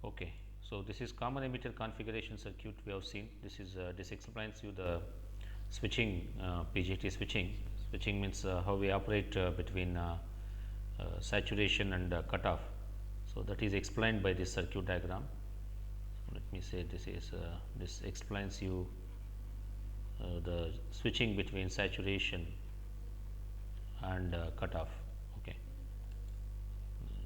Okay, so this is common emitter configuration circuit we have seen. This explains you the switching, PGT switching. Switching means how we operate between saturation and cutoff. So that is explained by this circuit diagram. So let me say this explains you the switching between saturation and cutoff. Okay,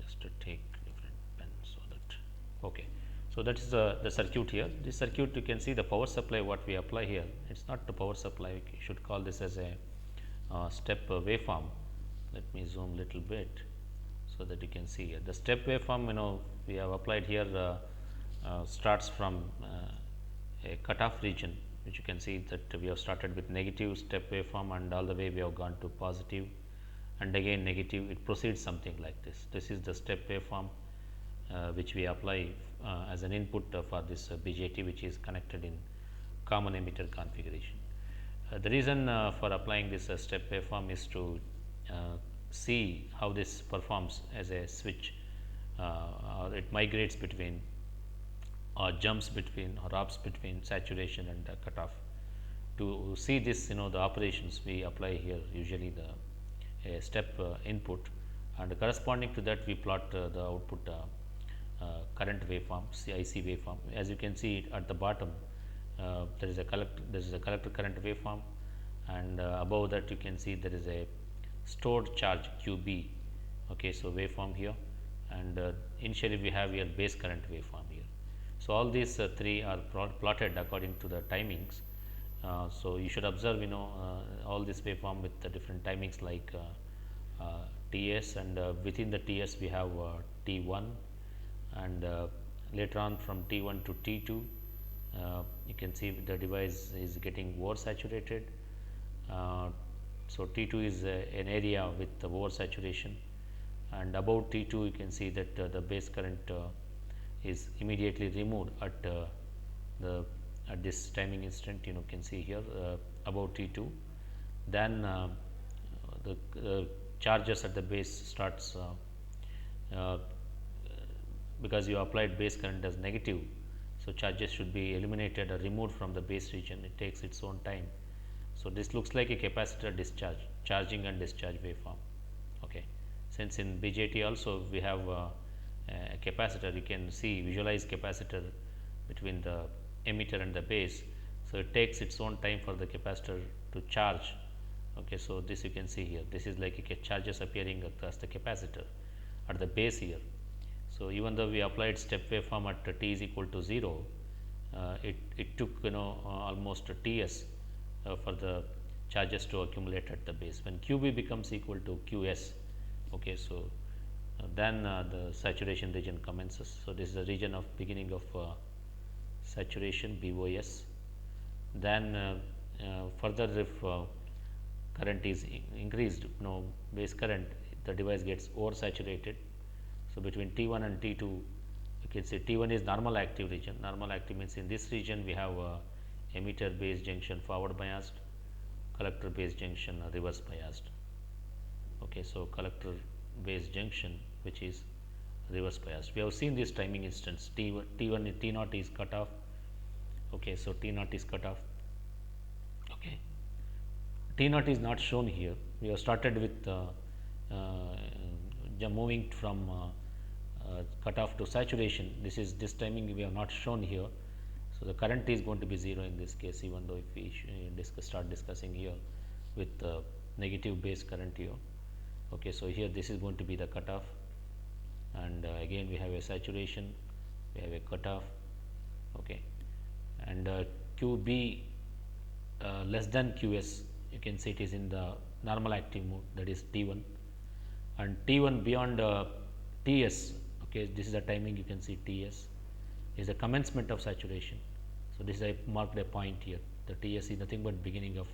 just to take different pen so that okay. So that is the circuit here. This circuit you can see the power supply what we apply here. It's not the power supply. We should call this as a step waveform. Let me zoom little bit so that you can see here. The step waveform we have applied here starts from a cutoff region, which you can see that we have started with negative step waveform and all the way we have gone to positive and again negative. It proceeds something like this. This is the step waveform which we apply as an input for this BJT, which is connected in common emitter configuration. The reason for applying this step waveform is to see how this performs as a switch, or it migrates between or jumps between or hops between saturation and cutoff. To see this, the operations we apply here usually the step input, and corresponding to that we plot the output current waveform, IC waveform. As you can see at the bottom, there is a collector current waveform, and above that you can see there is a stored charge QB. Okay, so waveform here, and initially we have here base current waveform here. So all these three are plotted according to the timings. So you should observe all this waveform with the different timings like TS, and within the TS we have T1, and later on from T1 to T2 you can see the device is getting oversaturated. So T2 is an area with the oversaturation, and above T2 you can see that the base current is immediately removed at this timing instant. You can see here above T2, then the charges at the base starts because you applied base current as negative. So charges should be eliminated or removed from the base region. It takes its own time. So this looks like a capacitor discharge, charging and discharge waveform. Okay, since in BJT also we have a capacitor, you can see visualize capacitor between the emitter and the base. So it takes its own time for the capacitor to charge. Okay, so this you can see here. This is like a charges appearing across the capacitor at the base here. So even though we applied step waveform at t is equal to 0, it took almost a Ts for the charges to accumulate at the base. When QB becomes equal to Qs, okay, so then the saturation region commences. So this is the region of beginning of saturation, BOS. Then further if current is increased, base current, the device gets oversaturated. So between T1 and T2, you can say T1 is normal active region. Normal active means in this region we have emitter base junction forward biased, collector base junction reverse biased. Okay, so collector base junction which is reverse biased. We have seen this timing instance T1 T0 is cut off. Okay, so T0 is cut off. Okay, T0 is not shown here. We have started with moving from cutoff to saturation. This timing we have not shown here. So the current is going to be 0 in this case, even though if we start discussing here with negative base current here. Okay, so here this is going to be the cutoff, and again we have a saturation, we have a cutoff. Okay, and QB less than QS, you can see it is in the normal active mode, that is T1, and T1 beyond TS. Okay, this is the timing, you can see TS is the commencement of saturation. So this is I marked a point here. The TS is nothing but beginning of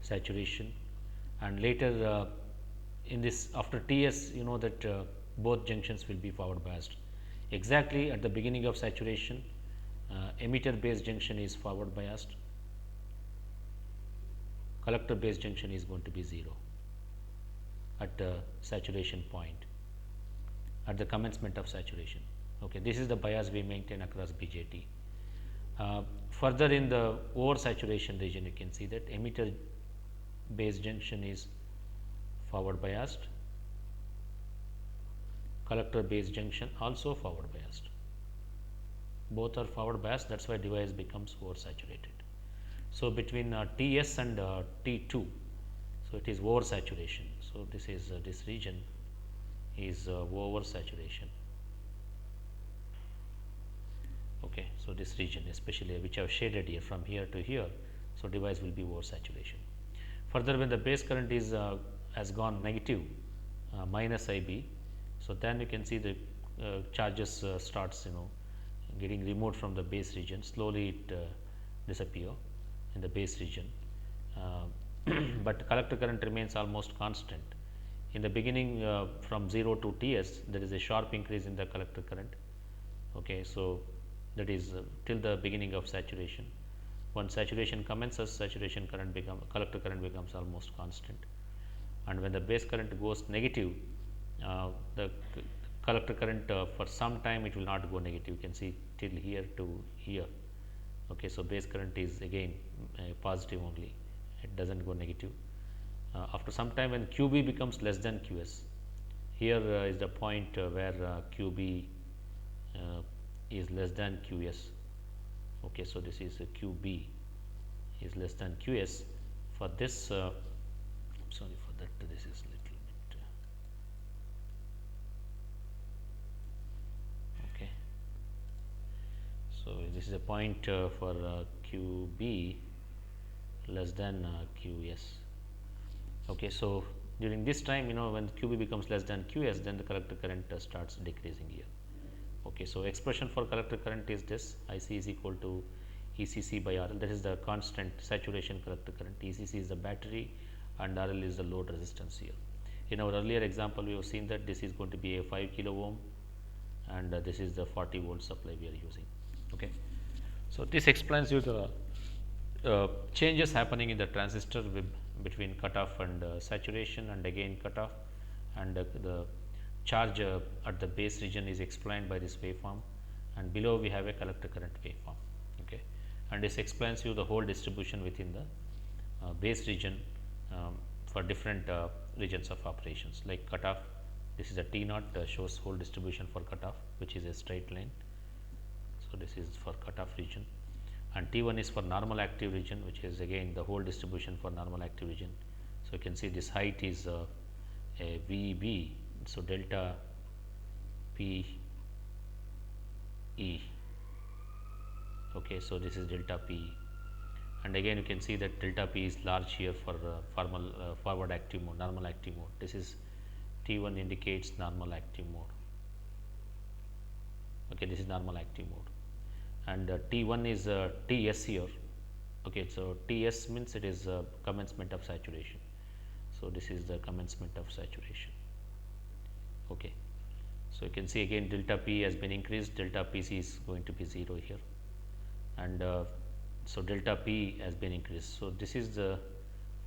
saturation, and later in this after TS, that both junctions will be forward biased. Exactly at the beginning of saturation, emitter base junction is forward biased, collector base junction is going to be 0 at the saturation point, at the commencement of saturation. Okay, this is the bias we maintain across BJT. Further in the oversaturation region, you can see that emitter base junction is forward biased, collector base junction also forward biased. Both are forward biased, that is why device becomes oversaturated. So, between Ts and T2, so it is oversaturation. So, this is this region is oversaturation. Okay, so this region especially which I have shaded here from here to here, so device will be oversaturation. Further, when the base current is has gone negative minus IB, so then you can see the charges starts getting removed from the base region, slowly it disappear in the base region, but collector current remains almost constant. In the beginning from 0 to Ts, there is a sharp increase in the collector current. Okay, so that is till the beginning of saturation. Once saturation commences, saturation current collector current becomes almost constant, and when the base current goes negative, the collector current for some time it will not go negative. You can see till here to here. Okay, so base current is again positive only, it does not go negative. After some time, when QB becomes less than QS, here is the point where QB is less than QS. Okay, so this is QB is less than QS. For this, sorry for that, this is little bit. Okay, so this is a point for QB less than QS. Okay, so during this time, when QB becomes less than QS, then the collector current starts decreasing here. Okay, so expression for collector current is this: IC is equal to ECC by RL. That is the constant saturation collector current. ECC is the battery and RL is the load resistance here. In our earlier example, we have seen that this is going to be a 5 kilo ohm and this is the 40 volt supply we are using. Okay, so this explains you the changes happening in the transistor between cutoff and saturation, and again cutoff, and the charge at the base region is explained by this waveform, and below we have a collector current waveform. Okay, and this explains you the whole distribution within the base region for different regions of operations, like cutoff. This is a T naught shows whole distribution for cutoff, which is a straight line. So, this is for cutoff region, and T1 is for normal active region, which is again the whole distribution for normal active region. So, you can see this height is a VB. So, delta P E. Okay, so this is delta P E, and again you can see that delta P is large here for forward active mode, normal active mode. This is T1 indicates normal active mode. Okay, this is normal active mode, and T1 is TS here. Okay, so TS means it is commencement of saturation. So, this is the commencement of saturation. Okay, so you can see again delta P has been increased, delta PC is going to be 0 here, and so delta P has been increased. So, this is the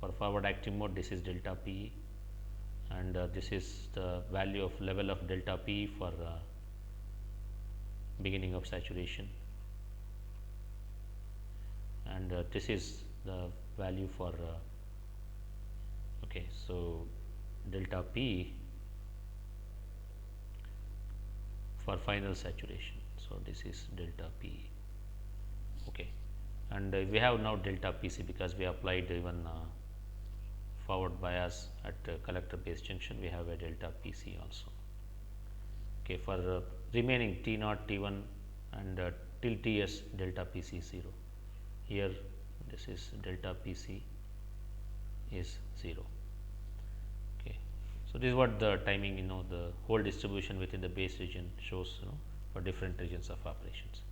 for forward active mode, this is delta P, and this is the value of level of delta P for beginning of saturation, and this is the value for okay, so delta P for final saturation. So, this is delta P. Okay, and we have now delta PC because we applied even forward bias at collector base junction. We have a delta PC also. Okay, for remaining T naught, T1 and till Ts, delta PC is 0. Here this is delta PC is 0. Okay, so this is what the timing, the whole distribution within the base region shows, for different regions of operations.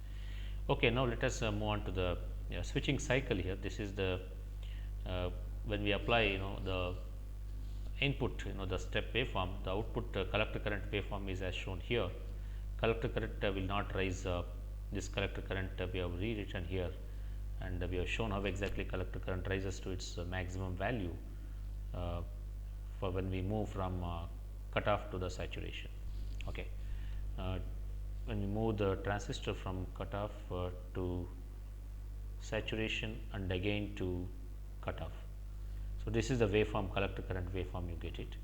Okay, now let us move on to the switching cycle here. This is the when we apply, the input, the step waveform, the output collector current waveform is as shown here. Collector current will not rise. This collector current we have rewritten here, and we have shown how exactly collector current rises to its maximum value for when we move from cutoff to the saturation. Okay, when when we move the transistor from cutoff to saturation and again to cutoff. So, this is the waveform, collector current waveform, you get it.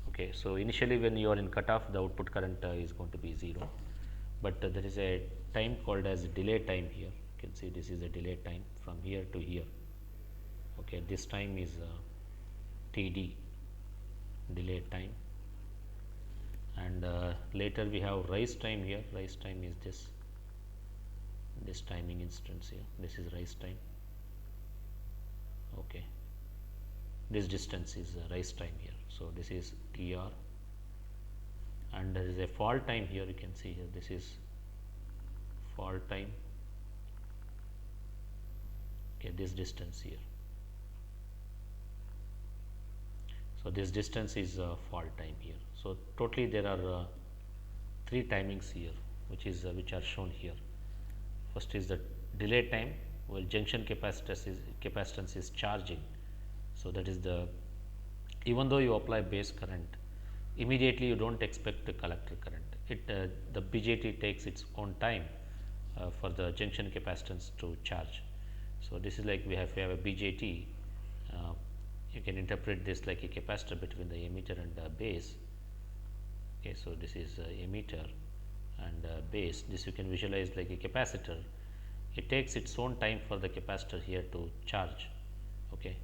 Okay. So, initially when you are in cutoff, the output current is going to be 0, but there is a time called as delay time here. You can see this is a delay time from here to here. Okay. This time is TD, delay time, and later we have rise time here. Rise time is this timing instance here. This is rise time. Okay. This distance is rise time here. So, this is TR, and there is a fall time here. You can see here, this is fall time. Okay, this distance here. So, this distance is fall time here. So, totally there are 3 timings here, which are shown here. First is the delay time, while junction capacitance is charging. So, that is the, even though you apply base current, immediately you do not expect the collector current. The BJT takes its own time for the junction capacitance to charge. So, this is like we have a BJT. You can interpret this like a capacitor between the emitter and the base. Okay, so, this is emitter and base. This you can visualize like a capacitor. It takes its own time for the capacitor here to charge. Okay.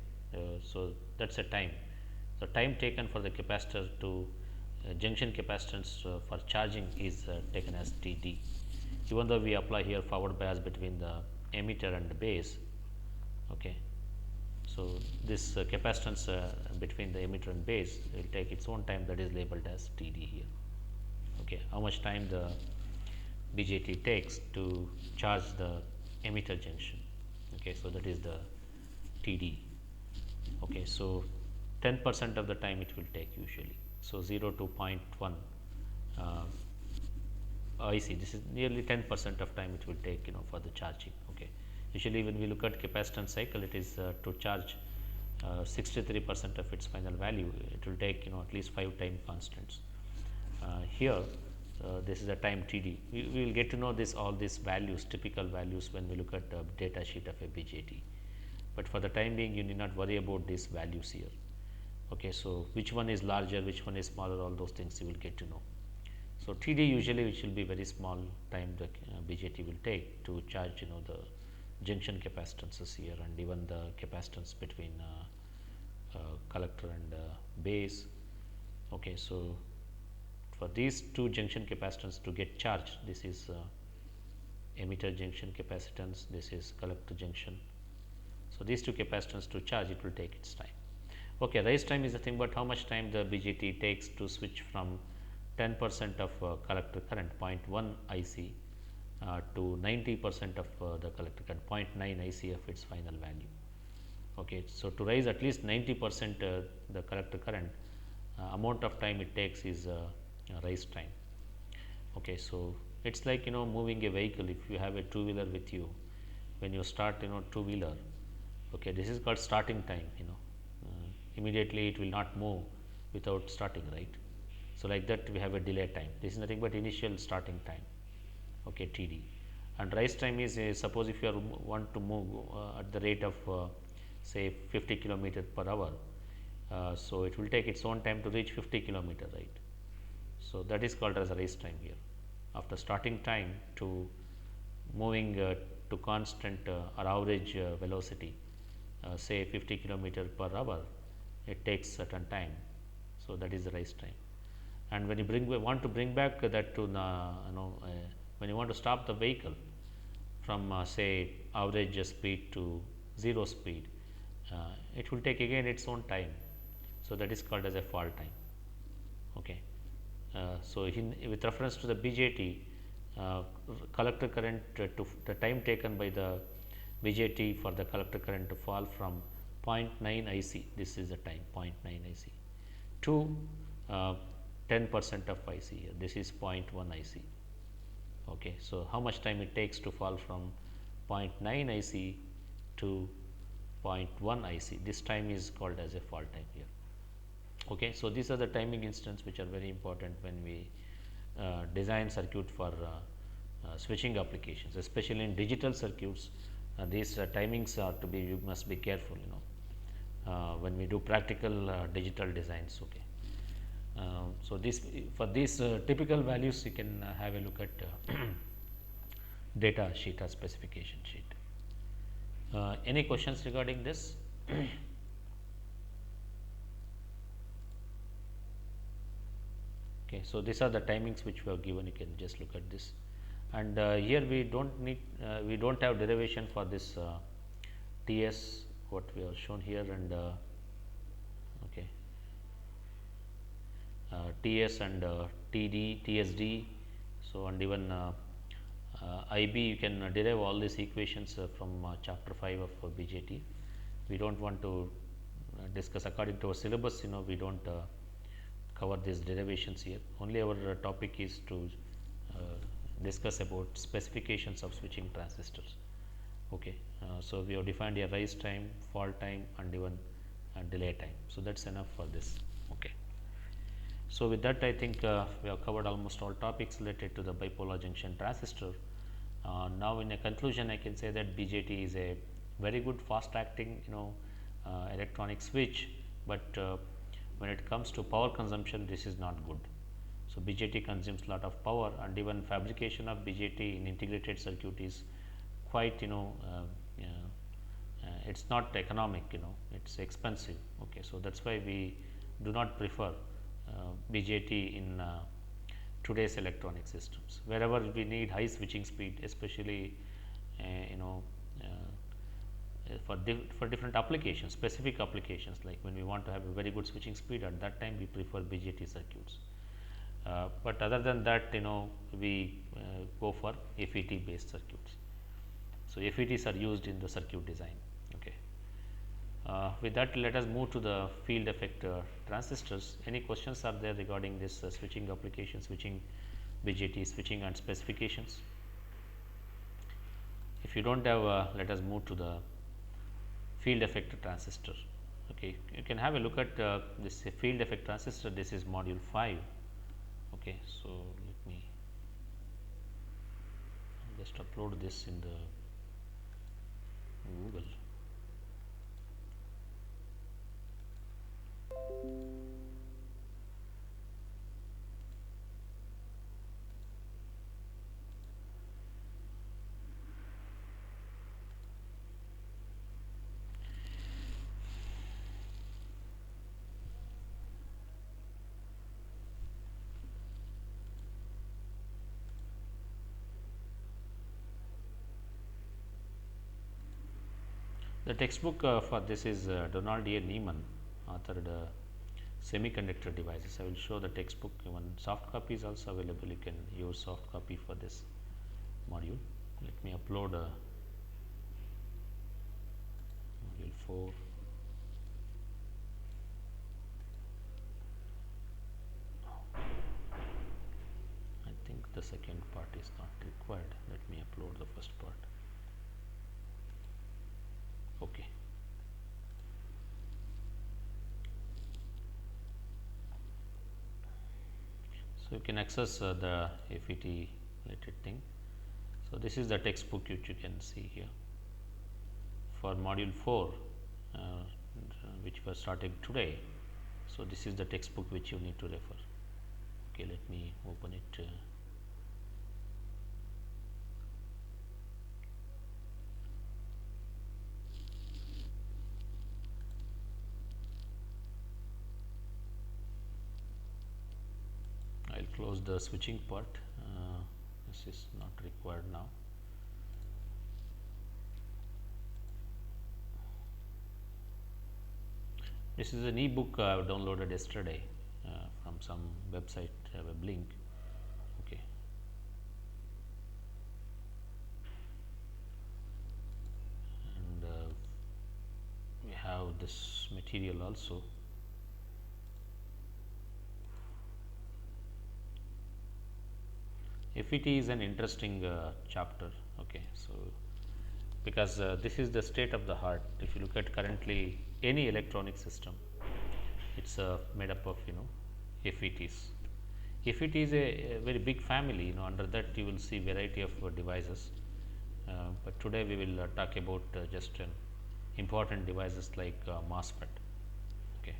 So, that is a time. So, time taken for the capacitor to junction capacitance for charging is taken as TD. Even though we apply here forward bias between the emitter and the base. Okay. So, this capacitance between the emitter and base will take its own time, that is labeled as TD here. Okay. How much time the BJT takes to charge the emitter junction. Okay. So, that is the TD. Okay. So, 10% of the time it will take usually. So, 0 to 0.1 IC, this is nearly 10% of time it will take for the charging. Okay. Usually when we look at capacitance cycle, it is to charge 63% of its final value, it will take at least 5 time constants. Here this is the time TD. We will get to know all these values, typical values, when we look at the data sheet of a BJT, but for the time being you need not worry about these values here. Okay. So, which one is larger, which one is smaller, all those things you will get to know. So, TD usually which will be very small time the BJT will take to charge the junction capacitances here, and even the capacitance between collector and base. Okay. So, for these 2 junction capacitance to get charged, this is emitter junction capacitance, this is collector junction. So, these 2 capacitance to charge, it will take its time. Okay, rise time is the thing, but how much time the BJT takes to switch from 10% of collector current 0.1 IC to 90% of the collector current 0.9 IC of its final value. Okay. So, to rise at least 90% the collector current, amount of time it takes is rise time. Okay. So, it is like moving a vehicle. If you have a 2-wheeler with you, when you start 2-wheeler, okay, this is called starting time. Immediately it will not move without starting, right. So, like that we have a delay time. This is nothing but initial starting time, okay, TD. And rise time is suppose if you want to move at the rate of say 50 kilometer per hour. So, it will take its own time to reach 50 kilometer, right. So, that is called as a rise time here. After starting time to moving to constant or average velocity, say 50 kilometer per hour, it takes certain time. So, that is the rise time. And when you want to bring back that to when you want to stop the vehicle from say average speed to 0 speed, it will take again its own time. So, that is called as a fall time. Okay. So, with reference to the BJT, collector current to the time taken by the BJT for the collector current to fall from 0.9 IC, this is the time 0.9 IC, to 10% of IC here, this is 0.1 IC. Okay. So, how much time it takes to fall from 0.9 IC to 0.1 IC, this time is called as a fall time here. Okay. So, these are the timing instance which are very important when we design circuit for switching applications, especially in digital circuits. These timings are to be, you must be careful, when we do practical digital designs. Okay. So, this for these typical values, you can have a look at data sheet or specification sheet. Any questions regarding this? Okay, so these are the timings which we have given. You can just look at this, and here we don't need, we don't have derivation for this TS what we have shown here, and okay, TS and TD, TSD. So, and even IB, you can derive all these equations from chapter 5 of BJT. We do not want to discuss according to our syllabus, we do not cover these derivations here. Only our topic is to discuss about specifications of switching transistors. Okay. So, we have defined a rise time, fall time, and even delay time. So, that is enough for this. Okay. So, with that, I think we have covered almost all topics related to the bipolar junction transistor. Now, in a conclusion, I can say that BJT is a very good fast acting electronic switch, but when it comes to power consumption, this is not good. So, BJT consumes a lot of power, and even fabrication of BJT in integrated circuit is quite it is not economic, it is expensive. Okay. So, that is why we do not prefer BJT in today's electronic systems. Wherever we need high switching speed, especially for different applications, specific applications, like when we want to have a very good switching speed, at that time we prefer BJT circuits. But other than that, we go for FET based circuits. So, FETs are used in the circuit design. Okay. With that, let us move to the field effect transistors. Any questions are there regarding this switching application, switching BJT, switching and specifications? If you do not have, let us move to the field effect transistor. Okay. You can have a look at this field effect transistor. This is module 5. Okay. So, let me just upload this in the Google. The textbook for this is Donald A. Neiman, authored semiconductor devices. I will show the textbook. Even soft copy is also available. You can use soft copy for this module. Let me upload module 4. I think the second part is not required. Let me upload the first part. Okay. So, you can access the FET related thing. So, this is the textbook which you can see here for module 4, which was starting today. So, this is the textbook which you need to refer. Okay, let me open it. I will close the switching part. This is not required now. This is an e-book I have downloaded yesterday from some website. I have a link. Okay. And we have this material also. FET is an interesting chapter. Okay. So, because this is the state of the art. If you look at currently any electronic system, it is made up of FETs. If it is a very big family, under that you will see variety of devices, but today we will talk about just important devices like MOSFET. Okay.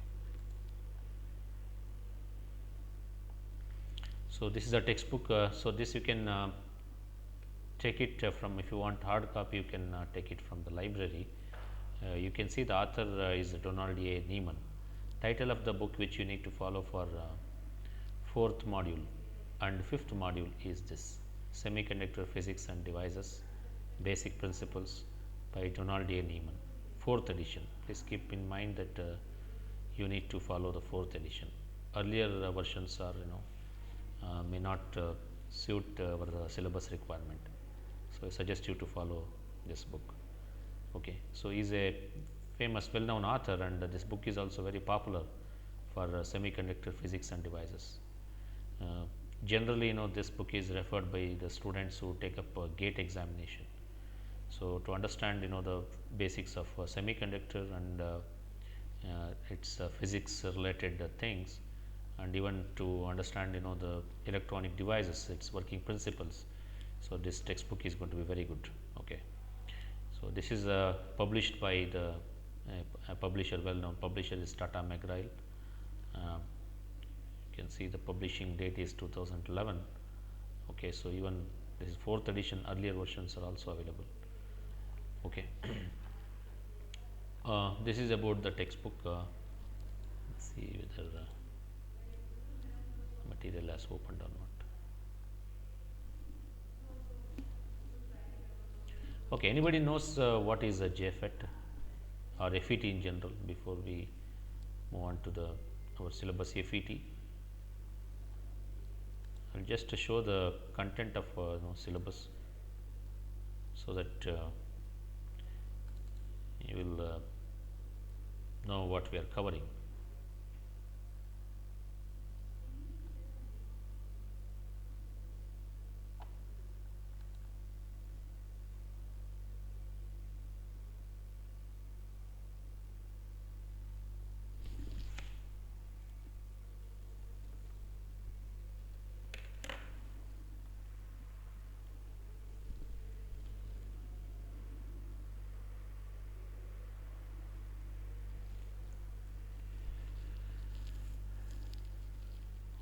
So, this is a textbook. So, this you can take it from, if you want hard copy, you can take it from the library. You can see the author is Donald A. Neiman. Title of the book which you need to follow for fourth module and fifth module is this: Semiconductor Physics and Devices Basic Principles by Donald A. Neiman, fourth edition. Please keep in mind that you need to follow the fourth edition. Earlier versions are may not suit our syllabus requirement. So, I suggest you to follow this book. Okay. So, he is a famous well known author, and this book is also very popular for semiconductor physics and devices. Generally, this book is referred by the students who take up a GATE examination. So, to understand the basics of semiconductor and its physics related things, and even to understand the electronic devices, its working principles. So, this textbook is going to be very good. Okay. So, this is published by the publisher, well known publisher is Tata McGrail. You can see the publishing date is 2011. Okay. So, even this is fourth edition, earlier versions are also available. Okay. This is about the textbook. Let's see whether material has opened or not. Okay, anybody knows what is a JFET or FET in general before we move on to the our syllabus FET? I will just show the content of syllabus so that you will know what we are covering.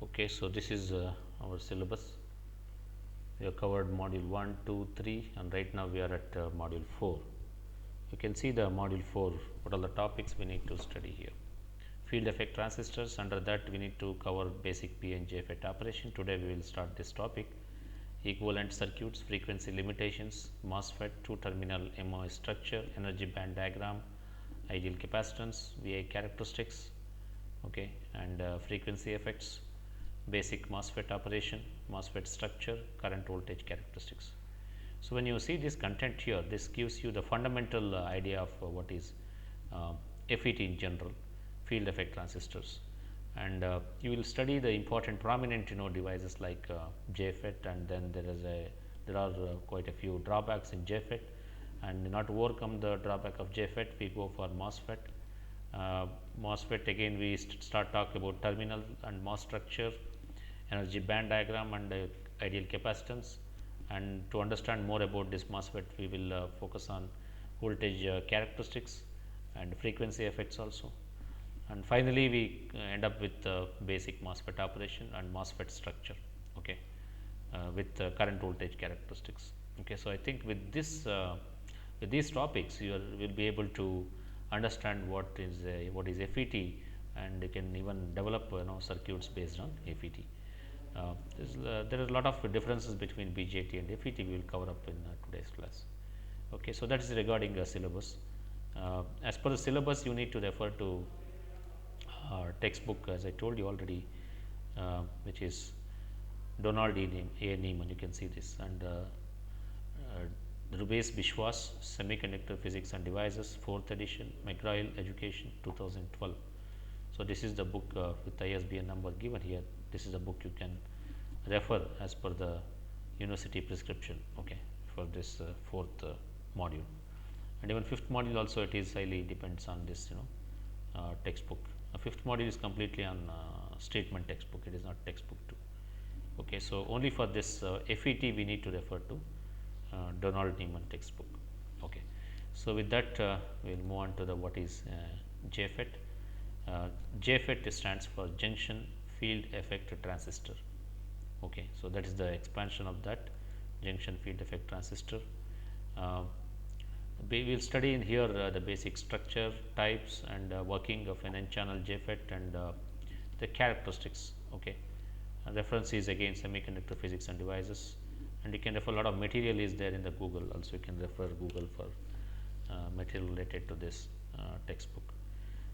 Okay, so this is our syllabus. We have covered module 1, 2, 3, and right now we are at module 4. You can see the module 4, what are the topics we need to study here. Field effect transistors, under that we need to cover basic P and JFET operation. Today we will start this topic. Equivalent circuits, frequency limitations, MOSFET, two terminal MOS structure, energy band diagram, ideal capacitance, VI characteristics, okay, and frequency effects, basic MOSFET operation, MOSFET structure, current voltage characteristics. So, when you see this content here, this gives you the fundamental idea of what is FET in general, field effect transistors, and you will study the important prominent devices like JFET, and then there are quite a few drawbacks in JFET, and not to overcome the drawback of JFET we go for MOSFET. MOSFET again we start talk about terminal and MOS structure, energy band diagram, and ideal capacitance. And to understand more about this MOSFET, we will focus on voltage characteristics and frequency effects also. And finally, we end up with basic MOSFET operation and MOSFET structure, okay, with current voltage characteristics. Okay, so I think with this with these topics, you will be able to understand what is FET, and you can even develop circuits based on FET. There are a lot of differences between BJT and FET. We will cover up in today's class. Okay, so that is regarding syllabus. As per the syllabus, you need to refer to textbook, as I told you already, which is Donald A. Neiman. You can see this, and Rubesh Bishwas, Semiconductor Physics and Devices, 4th edition, McGrail Education, 2012. So, this is the book with the ISBN number given here. This is the book you can refer as per the university prescription, okay, for this 4th module. And even 5th module also, it is highly depends on this textbook. 5th module is completely on statement textbook, it is not textbook 2. Okay, so only for this FET we need to refer to Donald Newman textbook. Okay, so with that we will move on to the what is JFET. JFET stands for Junction Field Effect Transistor. Okay, so that is the expansion of that junction field effect transistor. Uh, we will study in here the basic structure, types, and working of an N-channel JFET and the characteristics. Okay, reference is again Semiconductor Physics and Devices, and you can refer a lot of material is there in the Google. Also, you can refer Google for material related to this textbook.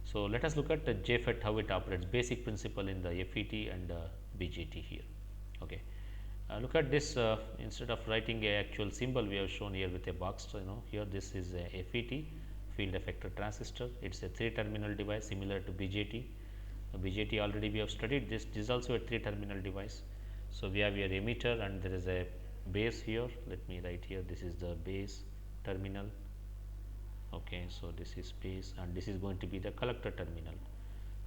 So, let us look at the JFET, how it operates, basic principle in the FET and BJT here. Okay. Look at this, instead of writing a actual symbol we have shown here with a box, here this is a FET, field effector transistor. It is a 3-terminal device similar to BJT. BJT already we have studied this. This is also a 3-terminal device. So, we have here emitter and there is a base here. Let me write here, this is the base terminal. Okay, so this is base and this is going to be the collector terminal.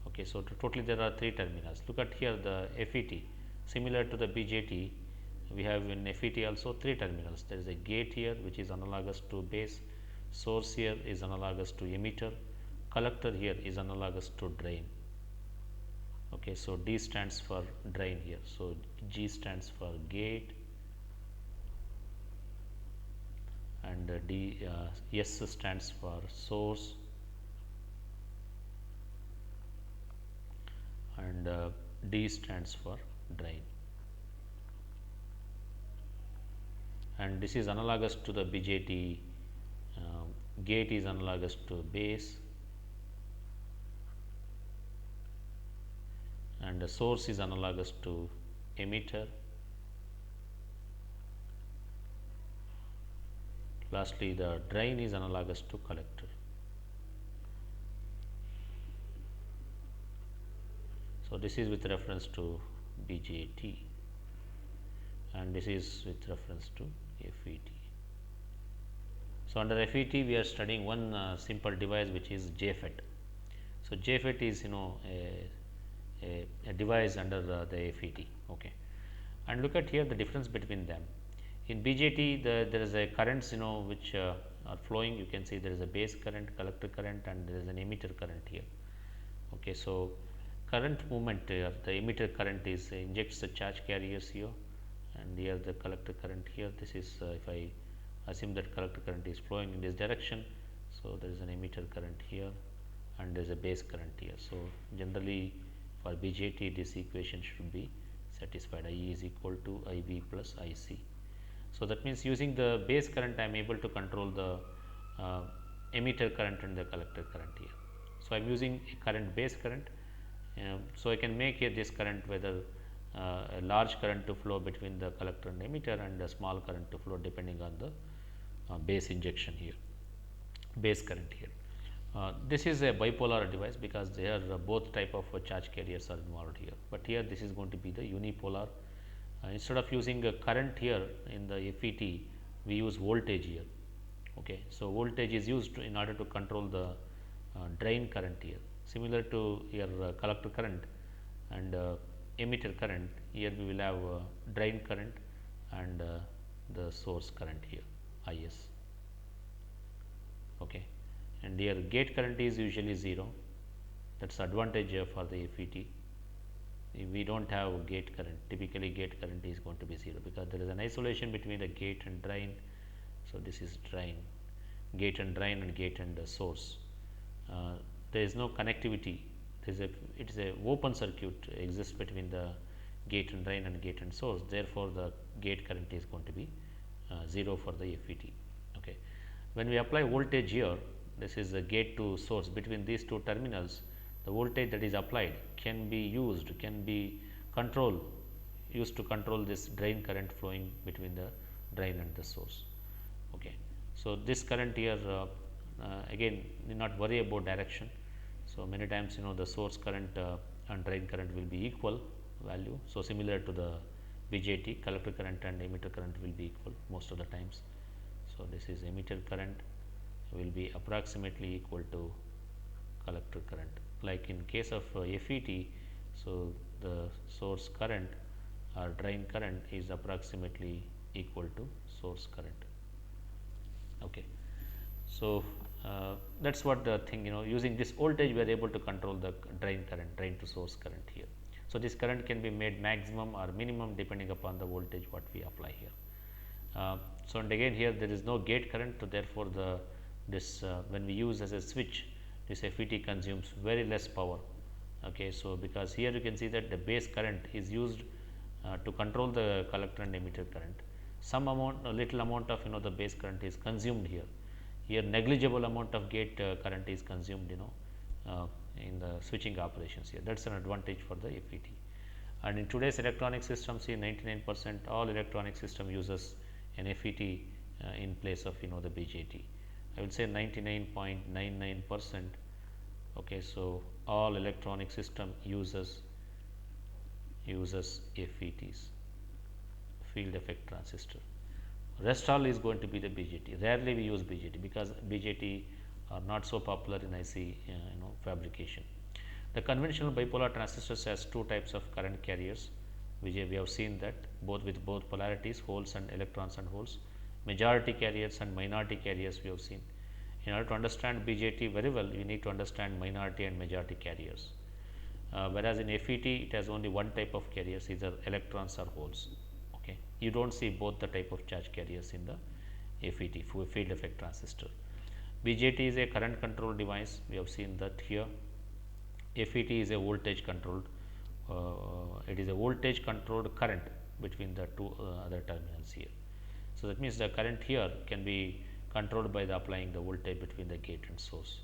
Okay, so totally there are 3 terminals. Look at here the FET, similar to the BJT, we have in FET also 3 terminals. There is a gate here which is analogous to base, source here is analogous to emitter, collector here is analogous to drain. Okay, so D stands for drain here. So G stands for gate and S stands for source and D stands for drain. And this is analogous to the BJT. Gate is analogous to base and the source is analogous to emitter. Lastly, the drain is analogous to collector. So, this is with reference to BJT and this is with reference to FET. So, under FET we are studying one simple device which is JFET. So, JFET is a device under the FET. Okay. And look at here the difference between them. In BJT there is a currents which are flowing. You can see there is a base current, collector current and there is an emitter current here. Okay. So, current movement here, the emitter current is injects the charge carriers here and here the collector current here. This is if I assume that collector current is flowing in this direction. So, there is an emitter current here and there is a base current here. So, generally for BJT this equation should be satisfied, I is equal to I V plus I C. So, that means using the base current I am able to control the emitter current and the collector current here. So, I am using a current base current. So, I can make here this current whether a large current to flow between the collector and emitter and a small current to flow depending on the base injection here, base current here. This is a bipolar device because there are both type of charge carriers are involved here, but here this is going to be the unipolar. Instead of using a current here in the FET, we use voltage here. Okay. So, voltage is used in order to control the drain current here, similar to your collector current and emitter current. Here we will have drain current and the source current here, IS. Okay. And here gate current is usually 0, that is advantage for the FET. We do not have gate current, typically gate current is going to be 0 because there is an isolation between the gate and drain. So, this is drain, gate and drain and gate and the source. There is no connectivity, it is a open circuit exists between the gate and drain and gate and source. Therefore, the gate current is going to be 0 for the FET. Okay. When we apply voltage here, this is the gate to source, between these two terminals the voltage that is applied can be used, can be used to control this drain current flowing between the drain and the source. Okay. So, this current here again need not worry about direction. So, many times the source current and drain current will be equal value. So, similar to the BJT, collector current and emitter current will be equal most of the times. So, this is emitter current will be approximately equal to collector current. Like in case of FET, so the source current or drain current is approximately equal to source current. Okay. So, that is what the thing, using this voltage we are able to control the drain current, drain to source current here. So, this current can be made maximum or minimum depending upon the voltage what we apply here. So, and again here there is no gate current, so therefore, the this when we use as a switch, this FET consumes very less power. Okay. So, because here you can see that the base current is used to control the collector and emitter current. Some amount, a little amount of the base current is consumed here. Here negligible amount of gate current is consumed in the switching operations here. That is an advantage for the FET. And in today's electronic systems, see 99% all electronic system uses an FET in place of the BJT. I would say 99.99%. Okay, so all electronic system uses FETs, field effect transistor. Rest all is going to be the BJT. Rarely we use BJT because BJT are not so popular in IC fabrication. The conventional bipolar transistors has two types of current carriers, which we have seen that both with both polarities, holes and electrons and holes, majority carriers and minority carriers we have seen. In order to understand BJT very well, we need to understand minority and majority carriers. Whereas in FET, it has only one type of carriers, either electrons or holes. Okay. You do not see both the type of charge carriers in the FET, field effect transistor. BJT is a current controlled device, we have seen that here. FET is a voltage controlled, it is a voltage controlled current between the two other terminals here. So, that means the current here can be controlled by the applying the voltage between the gate and source.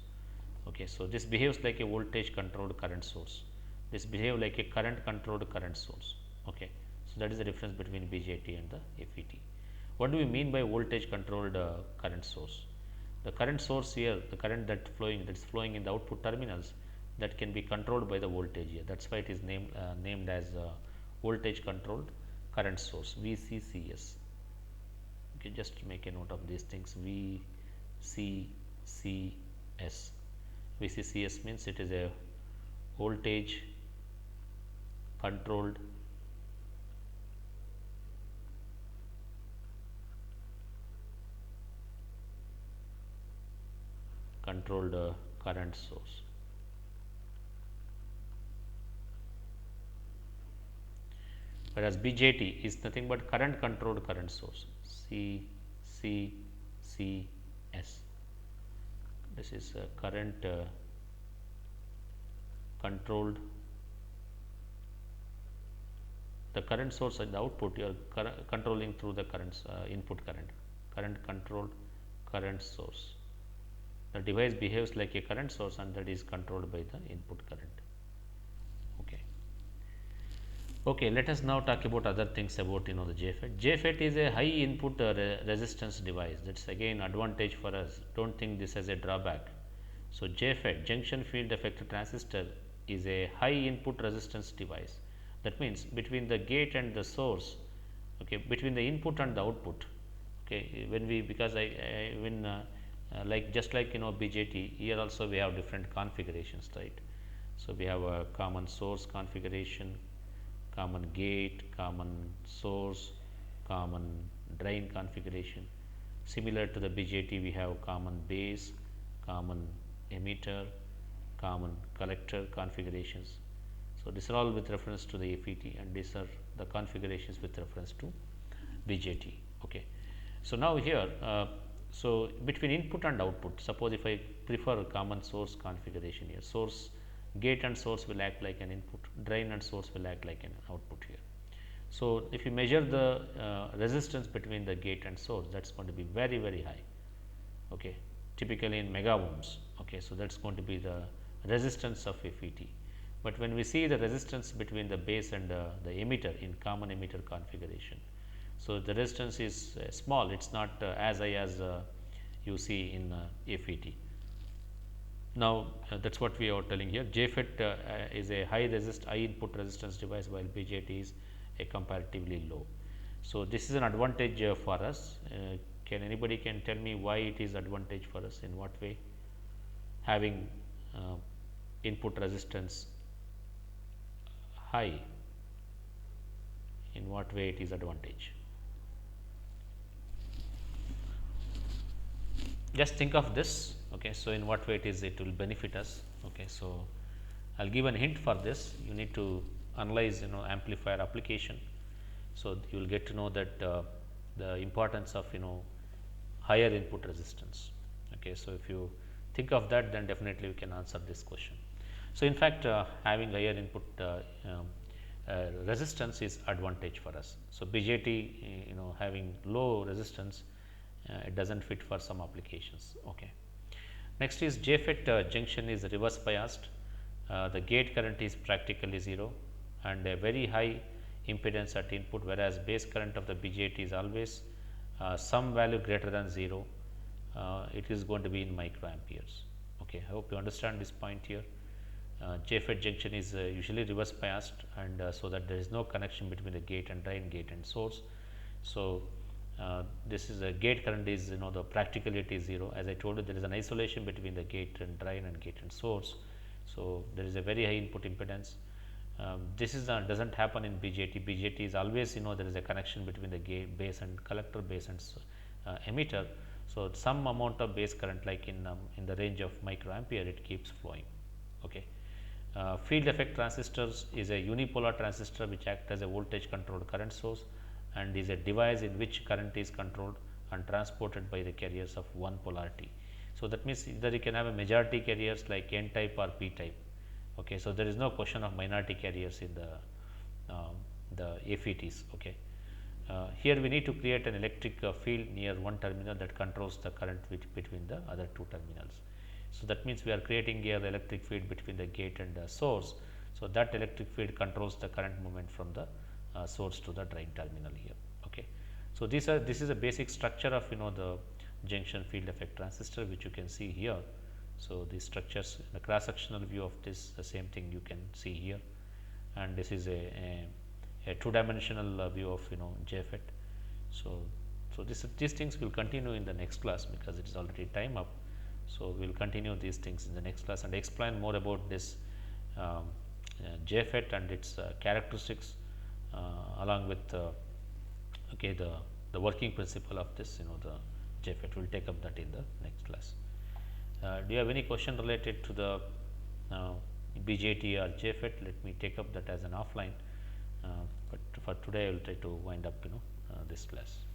Okay. So, this behaves like a voltage controlled current source, this behave like a current controlled current source. Okay. So, that is the difference between BJT and the FET. What do we mean by voltage controlled current source? The current source here, the current that is flowing in the output terminals, that can be controlled by the voltage here. That is why it is named as voltage controlled current source, VCCS. Okay, just make a note of these things, VCCS. VCCS means it is a voltage controlled current source. Whereas BJT is nothing but current controlled current source, CCCS. This is current controlled, the current source at the output you are controlling through the current input current controlled current source. The device behaves like a current source and that is controlled by the input current. Okay. Okay, let us now talk about other things about the JFET. JFET is a high input resistance device. That is again advantage for us. Do not think this as a drawback. So, JFET, junction field effect transistor, is a high input resistance device. That means between the gate and the source, okay, between the input and the output. Okay, when we, because when like just like BJT, here also we have different configurations, right. So, we have a common source configuration, common gate, common source, common drain configuration. Similar to the BJT, we have common base, common emitter, common collector configurations. So, these are all with reference to the FET and these are the configurations with reference to BJT. Okay. So, now here, so between input and output, suppose if I prefer common source configuration here, source, gate and source will act like an input, drain and source will act like an output here. So, if you measure the resistance between the gate and source, that is going to be very, very high, okay, typically in mega ohms. Okay. So, that is going to be the resistance of FET. But when we see the resistance between the base and the emitter in common emitter configuration, so the resistance is small, it is not as high as you see in FET. Now, that is what we are telling here. JFET is a high input resistance device, while BJT is a comparatively low. So, this is an advantage for us. Can anybody tell me why it is advantage for us, in what way? Having input resistance high in what way it is advantage. Just think of this. Okay, so in what way it will benefit us. Okay, so I'll give a hint for this. You need to analyze amplifier application. So you will get to know that the importance of higher input resistance. Okay, so if you think of that, then definitely we can answer this question. So in fact, having higher input resistance is advantage for us. So BJT having low resistance, it does not fit for some applications. Okay. Next is JFET junction is reverse biased. The gate current is practically 0 and a very high impedance at input, whereas base current of the BJT is always some value greater than 0. It is going to be in microamperes. Okay, I hope you understand this point here. JFET junction is usually reverse biased, and so that there is no connection between the gate and drain, gate and source. So this is a gate current is the practicality is 0. As I told you, there is an isolation between the gate and drain and gate and source. So there is a very high input impedance. This is does not happen in BJT. BJT is always there is a connection between the gate base and collector, base and emitter. So some amount of base current, like in the range of microampere, it keeps flowing. Okay. Field effect transistors is a unipolar transistor which acts as a voltage controlled current source and is a device in which current is controlled and transported by the carriers of one polarity. So that means either you can have a majority carriers like N type or P type. Okay, so there is no question of minority carriers in the FETs. Okay. Here we need to create an electric field near one terminal that controls the current between the other two terminals. So that means we are creating here the electric field between the gate and the source. So that electric field controls the current movement from the source to the drain terminal here. Okay. So this is a basic structure of the junction field effect transistor, which you can see here. So these structures, the cross sectional view of this, the same thing you can see here, and this is a two dimensional view of JFET. So these things will continue in the next class because it is already time up. So we will continue these things in the next class and explain more about this JFET and its characteristics, along with okay, the working principle of this the JFET. We will take up that in the next class. Do you have any question related to the BJT or JFET? Let me take up that as an offline, but for today I will try to wind up this class.